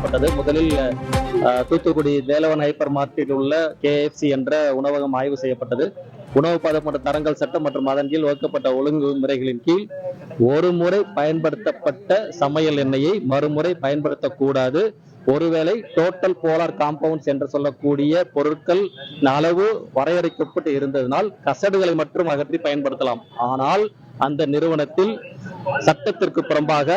செய்யப்பட்டது. முதலில் தூத்துக்குடி வேலவன் ஹைப்பர் மார்க்கெட்டில் உள்ள KFC என்ற உணவகம் ஆய்வு செய்யப்பட்டது. உணவு பதப்படுத்த தரங்கள் சட்டம் மற்றும் அதன் கீழ் வகுக்கப்பட்ட ஒழுங்குமுறைகளின் கீழ் ஒரு முறை பயன்படுத்தப்பட்ட சமையல் எண்ணெயை மறுமுறை பயன்படுத்தக்கூடாது. ஒருவேளை டோட்டல் போலார் காம்பவுண்ட்ஸ் என்று சொல்லக்கூடிய பொருட்கள் அளவு வரையறுக்கப்பட்டு இருந்ததனால் கசடுகளை மட்டும் அகற்றி பயன்படுத்தலாம். ஆனால் அந்த நிறுவனத்தில் சட்டத்திற்கு புறம்பாக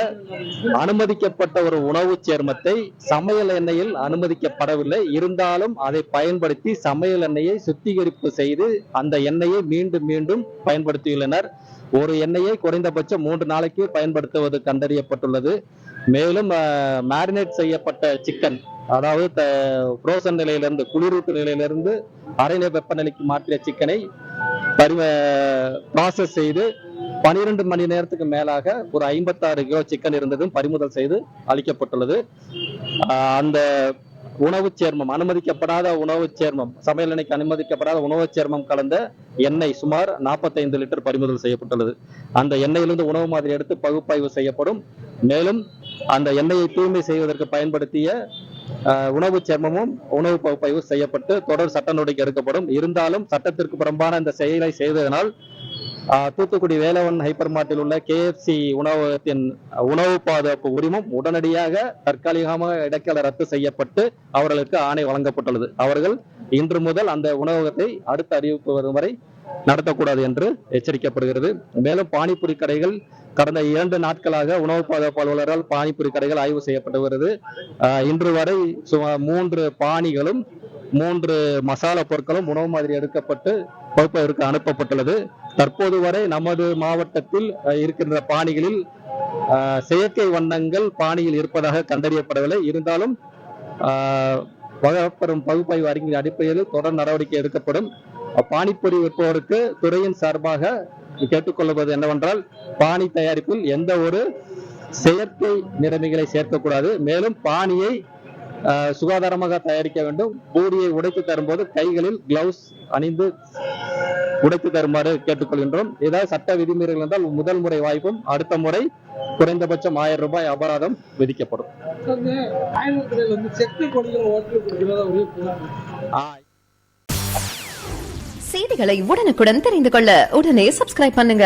அனுமதிக்கப்பட்ட ஒரு உணவு சேர்மத்தை சமையல் எண்ணெயில் அனுமதிக்கப்படவில்லை. இருந்தாலும் அதை பயன்படுத்தி சமையல் எண்ணெயை சுத்திகரிப்பு செய்து அந்த எண்ணெயை மீண்டும் மீண்டும் பயன்படுத்தியுள்ளனர். ஒரு எண்ணெயை குறைந்தபட்சம் 3 நாளைக்கு பயன்படுத்துவது கண்டறியப்பட்டுள்ளது. மேலும் மேரினேட் செய்யப்பட்ட சிக்கன், அதாவது புரோசன் நிலையிலிருந்து குளிரூட்டு நிலையிலிருந்து அரை வெப்பநிலைக்கு மாற்றிய சிக்கனை ப்ராசஸ் செய்து 12 மணி நேரத்துக்கு மேலாக ஒரு 56 கிலோ சிக்கன் இருந்ததும் பறிமுதல் செய்து அளிக்கப்பட்டுள்ளது. அந்த உணவு சேர்மம், அனுமதிக்கப்படாத உணவு சேர்மம், சமையல் எண்ணெய்க்கு அனுமதிக்கப்படாத உணவு சேர்மம் கலந்த எண்ணெய் சுமார் 45 லிட்டர் பறிமுதல் செய்யப்பட்டுள்ளது. அந்த எண்ணெயிலிருந்து உணவு மாதிரி எடுத்து பகுப்பாய்வு செய்யப்படும். மேலும் அந்த எண்ணெயை தூய்மை செய்வதற்கு பயன்படுத்திய உணவு சேர்மமும் உணவு பகுப்பாய்வு செய்யப்பட்டு தொடர் சட்ட நடவடிக்கை எடுக்கப்படும். இருந்தாலும் சட்டத்திற்கு புறம்பான இந்த செயலை செய்ததனால் தூத்துக்குடி வேலவன் ஹைப்பர் மார்ட்டில் உள்ள KFC உணவகத்தின் உணவு பாதுகாப்பு உரிமம் உடனடியாக தற்காலிகமாக இடைக்கால ரத்து செய்யப்பட்டு அவர்களுக்கு ஆணை வழங்கப்பட்டுள்ளது. அவர்கள் இன்று முதல் அந்த உணவகத்தை அடுத்த அறிவிப்பு வரும் வரை நடத்தக்கூடாது என்று எச்சரிக்கப்படுகிறது. மேலும் பானிபூரி கடைகள் கடந்த 2 நாட்களாக உணவு பாதுகாப்பு அலுவலரால் பானிபூரி கடைகள் ஆய்வு செய்யப்பட்டு வருகிறது. இன்று வரை சுமார் 3 பானிகளும் 3 மசாலா பொருட்களும் உணவு மாதிரி எடுக்கப்பட்டு பகுப்பாய்விற்கு அனுப்பப்பட்டுள்ளது. தற்போது வரை நமது மாவட்டத்தில் இருக்கின்ற பானிகளில் செயற்கை வண்ணங்கள் பானியில் இருப்பதாக கண்டறியப்படவில்லை. இருந்தாலும் வழங்கப்படும் பகுப்பாய்வு அறிக்கையின் அடிப்படையில் தொடர் நடவடிக்கை எடுக்கப்படும். பானிபூரி விற்பவருக்கு துறையின் சார்பாக கேட்டுக்கொள்வது என்னவென்றால், பானி தயாரிப்பில் எந்த ஒரு செயற்கை நிறமிகளை சேர்க்கக்கூடாது. மேலும் பானியை சுகாதாரமாக தயாரிக்க வேண்டும். பூரியை உடைத்து தரும்போது கைகளில் கிளவுஸ் அணிந்து உடைத்து தருமாறு கேட்டுக்கொள்கின்றோம். ஏதாவது சட்ட விதிமீறல் என்றால் முதல் முறை வாய்ப்பும், அடுத்த முறை குறைந்தபட்சம் 1000 ரூபாய் அபராதம் விதிக்கப்படும். செய்திகளை உடனுக்குடன் தெரிந்து கொள்ள உடனே சப்ஸ்கிரைப் பண்ணுங்க.